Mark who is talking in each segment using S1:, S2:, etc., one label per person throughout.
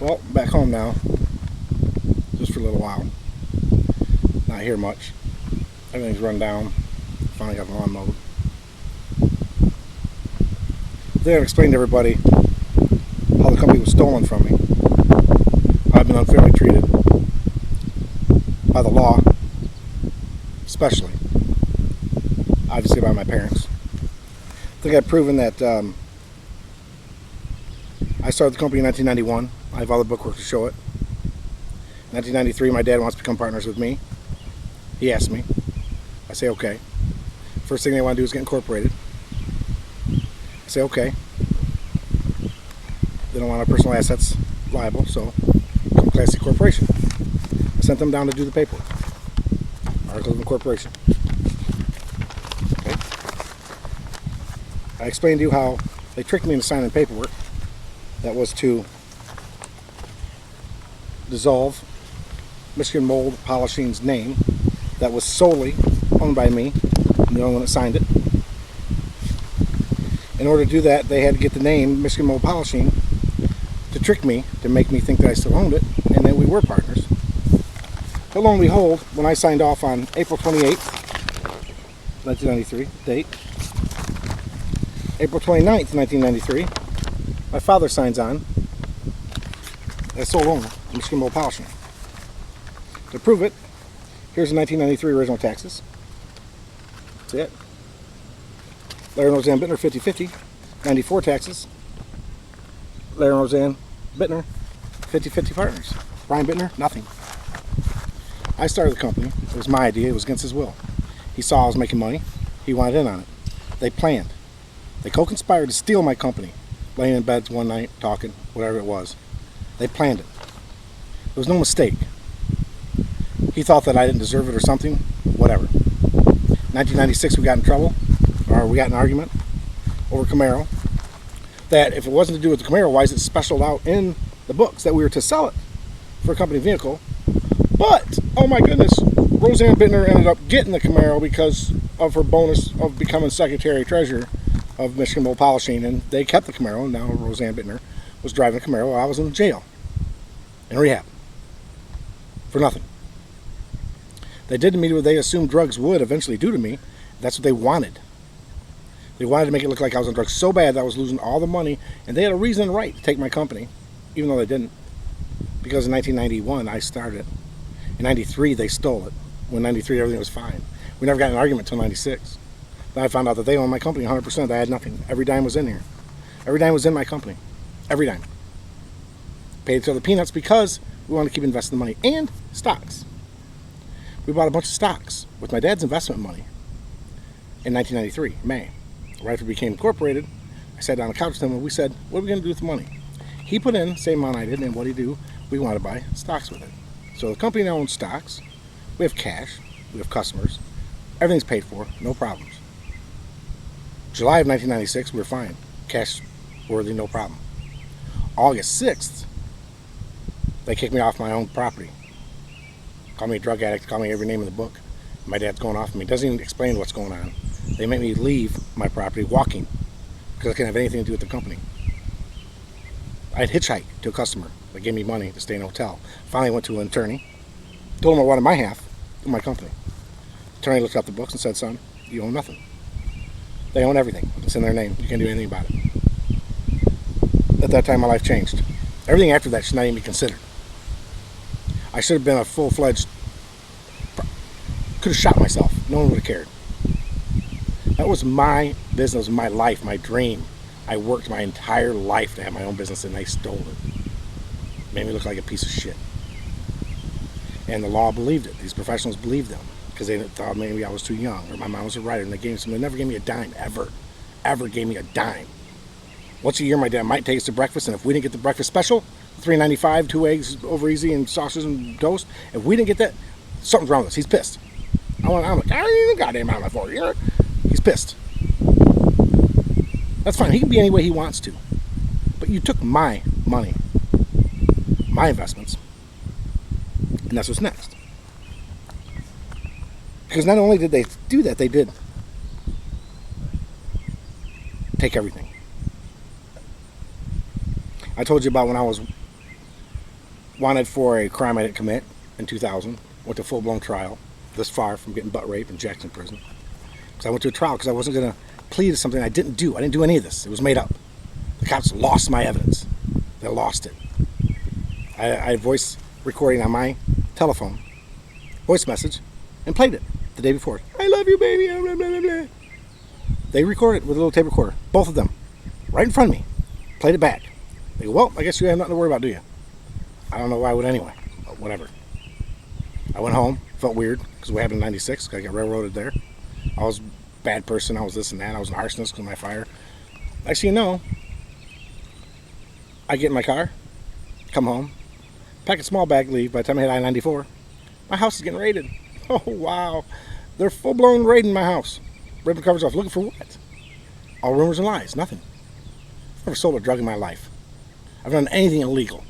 S1: Well, back home now, just for a little while. Not here much. Everything's run down. Finally got the lawn mowed. Then I explained to everybody how the company was stolen from me. I've been unfairly treated by the law, especially, obviously by my parents. I think I've proven that I started the company in 1991. I have all the bookwork to show it. In 1993, my dad wants to become partners with me. He asked me. I say, okay. First thing they want to do is get incorporated. I say, okay. They don't want our personal assets liable, so become Class C corporation. I sent them down to do the paperwork. Articles of incorporation. Okay. I explained to you how they tricked me into signing paperwork that was to dissolve Michigan Mold Polishing's name that was solely owned by me. I'm the only one that signed it. In order to do that, they had to get the name Michigan Mold Polishing to trick me, to make me think that I still owned it, and that we were partners. But lo and behold, when I signed off on April 28th, 1993, date, April 29th, 1993, my father signs on as sole owner of Michigan Mold Polishing. To prove it, here's the 1993 original taxes. That's it. Larry and Roseanne Bittner, 50/50. 94 taxes. Larry and Roseanne Bittner, 50/50 partners. Brian Bittner, nothing. I started the company. It was my idea. It was against his will. He saw I was making money. He wanted in on it. They planned. They co-conspired to steal my company. Laying in beds one night, talking, whatever it was. They planned it. There was no mistake. He thought that I didn't deserve it or something. Whatever. 1996 we got in trouble. Or we got in an argument over Camaro. That if it wasn't to do with the Camaro, why is it specialed out in the books that we were to sell it for a company vehicle? But, oh my goodness, Roseanne Bittner ended up getting the Camaro because of her bonus of becoming secretary treasurer of Michigan Mold Polishing, and they kept the Camaro, and now Roseanne Bittner was driving a Camaro while I was in jail, in rehab, for nothing. They did to me what they assumed drugs would eventually do to me. That's what they wanted. They wanted to make it look like I was on drugs so bad that I was losing all the money, and they had a reason and right to take my company, even though they didn't. Because in 1991, I started it. In 93, they stole it. When 93, everything was fine. We never got in an argument until 96. Then I found out that they owned my company 100%. I had nothing. Every dime was in here. Every dime was in my company. Every dime. Paid each other peanuts because we wanted to keep investing the money. And stocks. We bought a bunch of stocks with my dad's investment money in 1993, May. Right after we became incorporated, I sat down on the couch with him and we said, what are we going to do with the money? He put in the same amount I did, and what did he do? We want to buy stocks with it. So the company now owns stocks. We have cash. We have customers. Everything's paid for. No problems. July of 1996, we were fine. Cash worthy, no problem. August 6th, they kicked me off my own property. Call me a drug addict. Call me every name in the book. My dad's going off of me. Doesn't even explain what's going on. They make me leave my property walking because I can't have anything to do with the company. I'd hitchhike to a customer that gave me money to stay in a hotel. Finally went to an attorney, told him I wanted my half of my company. The attorney looked up the books and said, son, you own nothing. They own everything. It's in their name. You can't do anything about it. At that time, my life changed. Everything after that should not even be considered. I should have been a full-fledged, could have shot myself. No one would have cared. That was my business, my life, my dream. I worked my entire life to have my own business, and they stole it. Made me look like a piece of shit. And the law believed it. These professionals believed them because they thought maybe I was too young or my mom was a writer, and they gave me something. They never gave me a dime, ever. Ever gave me a dime. Once a year, my dad might take us to breakfast, and if we didn't get the breakfast special, $3.95, 2 eggs over easy and sausages and toast, if we didn't get that, something's wrong with us. He's pissed. I'm like, I don't even goddamn out of my 40 year. He's pissed. That's fine. He can be any way he wants to. But you took my money, my investments, and that's what's next. Because not only did they do that, they did take everything. I told you about when I was Wanted for a crime I didn't commit in 2000. Went to full-blown trial. This far from getting butt raped in Jackson prison. Because I went to a trial because I wasn't going to plead to something I didn't do. I didn't do any of this. It was made up. The cops lost my evidence. They lost it. I had voice recording on my telephone, voice message, and played it the day before. I love you, baby. Blah, blah, blah, blah. They recorded it with a little tape recorder. Both of them. Right in front of me. Played it back. They go, well, I guess you have nothing to worry about, do you? I don't know why I would anyway. But whatever. I went home. Felt weird because what happened in 96. I got railroaded there. I was a bad person. I was this and that. I was an arsonist because of my fire. Actually, you know, I get in my car, come home, pack a small bag, leave. By the time I hit I-94, my house is getting raided. Oh, wow. They're full-blown raiding my house. Ripping the covers off. Looking for what? All rumors and lies. Nothing. I've never sold a drug in my life. I've done anything illegal.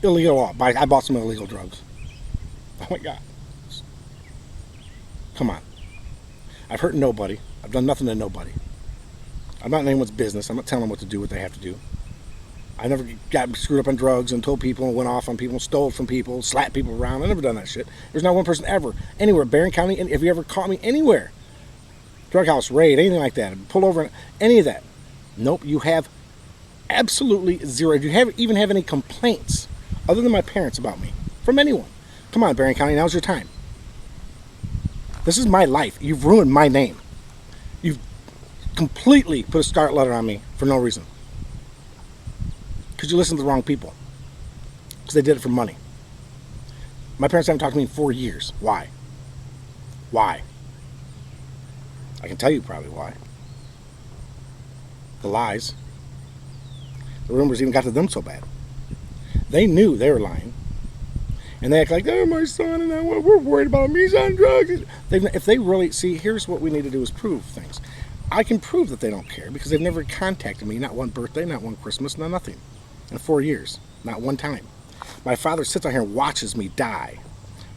S1: Illegal at all. I bought some illegal drugs. Oh my God. Come on. I've hurt nobody. I've done nothing to nobody. I'm not in anyone's business. I'm not telling them what to do, what they have to do. I never got screwed up on drugs and told people and went off on people, stole from people, slapped people around. I've never done that shit. There's not one person ever, anywhere, Barron County, if you ever caught me anywhere, drug house, raid, anything like that, pull over, any of that. Nope, you have absolutely zero. Do you even have any complaints other than my parents about me from anyone? Come on, Barron County, now's your time. This is my life. You've ruined my name. You've completely put a scarlet letter on me for no reason. Because you listened to the wrong people. Because they did it for money. My parents haven't talked to me in 4 years. Why? Why? I can tell you probably why. The lies. The rumors even got to them so bad. They knew they were lying. And they act like, oh, my son and I, we're worried about him. He's on drugs. If they really, see, here's what we need to do is prove things. I can prove that they don't care because they've never contacted me. Not one birthday, not one Christmas, not nothing. In 4 years. Not one time. My father sits out here and watches me die.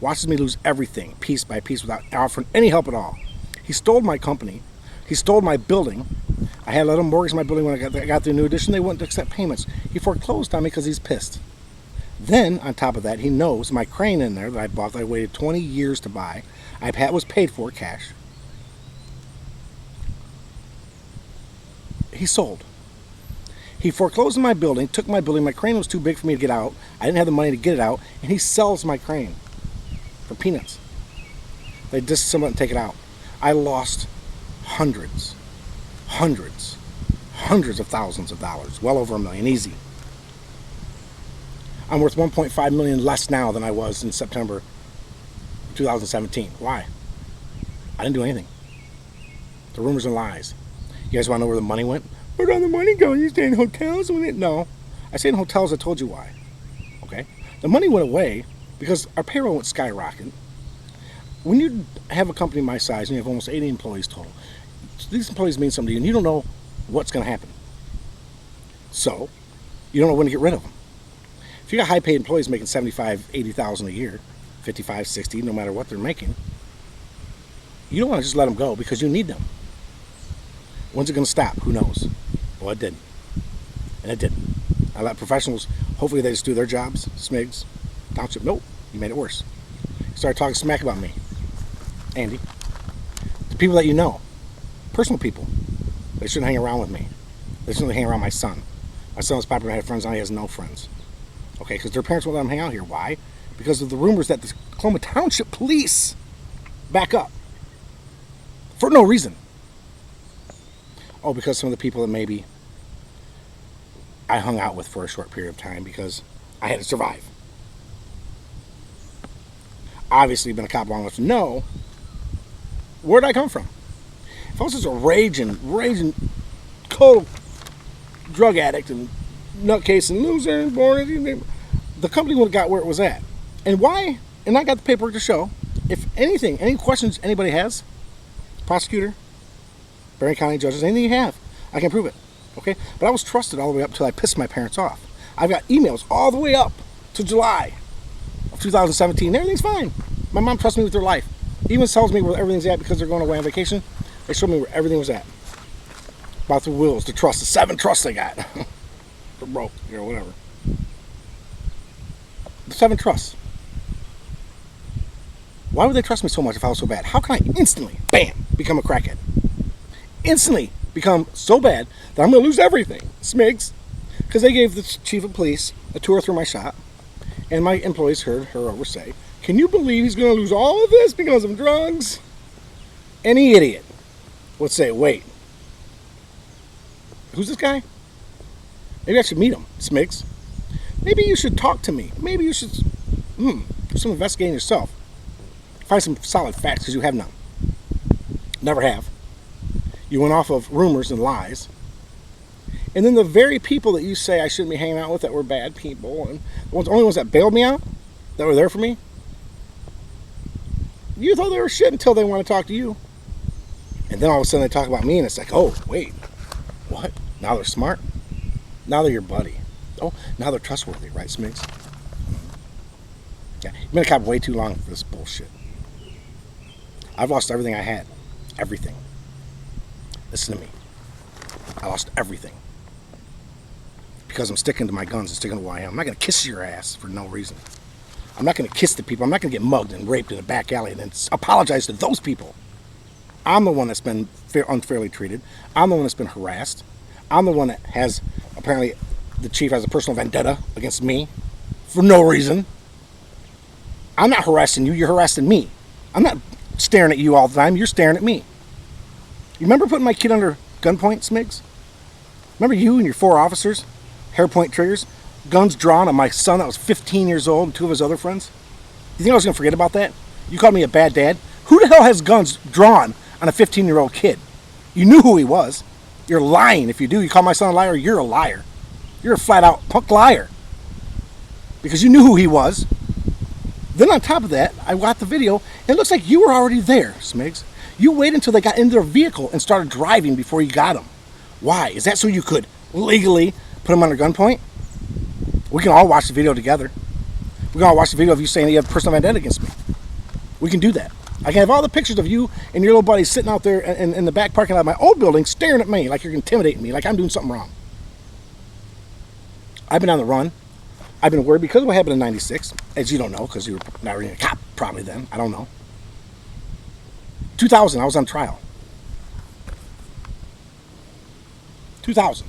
S1: Watches me lose everything, piece by piece, without offering any help at all. He stole my company. He stole my building. I had to let him mortgage my building when I got the new addition. They wouldn't accept payments. He foreclosed on me because he's pissed. Then, on top of that, he knows my crane in there that I bought that I waited 20 years to buy. Was paid for cash. He sold. He foreclosed on my building, took my building. My crane was too big for me to get out. I didn't have the money to get it out, and he sells my crane for peanuts. They disassemble it and take it out. I lost hundreds of thousands of dollars, well over $1 million, easy. I'm worth $1.5 million less now than I was in September 2017. Why? I didn't do anything. The rumors and lies. You guys want to know where the money went? Where did all the money go? You stay in hotels? No. I stayed in hotels. I told you why. Okay? The money went away because our payroll went skyrocketing. When you have a company my size and you have almost 80 employees total, these employees mean something to you and you don't know what's going to happen. So, you don't know when to get rid of them. If you got high-paid employees making $75,000, $80,000 a year, $55,000, $60,000, no matter what they're making, you don't want to just let them go because you need them. When's it going to stop? Who knows? Well, it didn't. And it didn't. I let professionals, hopefully they just do their jobs. Smigs, Township, nope, you made it worse. You started talking smack about me. Andy. The people that you know. Personal people. They shouldn't hang around with me. They shouldn't hang around my son. My son was popular and had friends, now he has no friends. Okay, because their parents won't let them hang out here. Why? Because of the rumors that the Oklahoma Township police back up. For no reason. Oh, because some of the people that maybe I hung out with for a short period of time because I had to survive. Obviously, you've been a cop long enough to know where did I come from. If I was just a raging, total drug addict and nutcase and loser and born, the company would have got where it was at. And why? And I got the paperwork to show. If anything, any questions anybody has, prosecutor, Barron County judges, anything you have, I can prove it. Okay? But I was trusted all the way up until I pissed my parents off. I've got emails all the way up to July of 2017. Everything's fine. My mom trusts me with their life. Even tells me where everything's at because they're going away on vacation. They showed me where everything was at. About the wills, the trust, the 7 trusts they got. They're broke, whatever. having trust. Why would they trust me so much if I was so bad? How can I instantly, bam, become a crackhead? Instantly become so bad that I'm going to lose everything, Smigs. Because they gave the chief of police a tour through my shop, and my employees heard her over say, "Can you believe he's going to lose all of this because of drugs?" Any idiot would say, "Wait, who's this guy? Maybe I should meet him, Smigs. Maybe you should talk to me. Maybe you should do some investigating yourself. Find some solid facts, because you have none. Never have. You went off of rumors and lies. And then the very people that you say I shouldn't be hanging out with, that were bad people, and the only ones that bailed me out, that were there for me, you thought they were shit until they want to talk to you. And then all of a sudden they talk about me, and it's like, oh, wait, what? Now they're smart? Now they're your buddy. Oh, now they're trustworthy, right, Smigs? Yeah, you've been a cop way too long for this bullshit. I've lost everything I had. Everything. Listen to me. I lost everything. Because I'm sticking to my guns and sticking to who I am. I'm not going to kiss your ass for no reason. I'm not going to kiss the people. I'm not going to get mugged and raped in a back alley and then apologize to those people. I'm the one that's been unfairly treated. I'm the one that's been harassed. I'm the one that has, apparently, the chief has a personal vendetta against me for no reason. I'm not harassing you. You're harassing me. I'm not staring at you all the time. You're staring at me. You remember putting my kid under gunpoint, Smigs? Remember you and your 4 officers, hair-point triggers, guns drawn on my son that was 15 years old and 2 of his other friends? You think I was going to forget about that? You called me a bad dad? Who the hell has guns drawn on a 15-year-old kid? You knew who he was. You're lying if you do. You call my son a liar, you're a liar. You're a flat-out punk liar. Because you knew who he was. Then on top of that, I got the video, and it looks like you were already there, Smigs. You waited until they got into their vehicle and started driving before you got them. Why? Is that so you could legally put them under gunpoint? We can all watch the video together. We can all watch the video of you saying that you have personal vendetta against me. We can do that. I can have all the pictures of you and your little buddy sitting out there in the back parking lot of my old building staring at me like you're intimidating me, like I'm doing something wrong. I've been on the run. I've been worried because of what happened in '96, as you don't know, because you were not really a cop probably then. I don't know. 2000, I was on trial. 2000.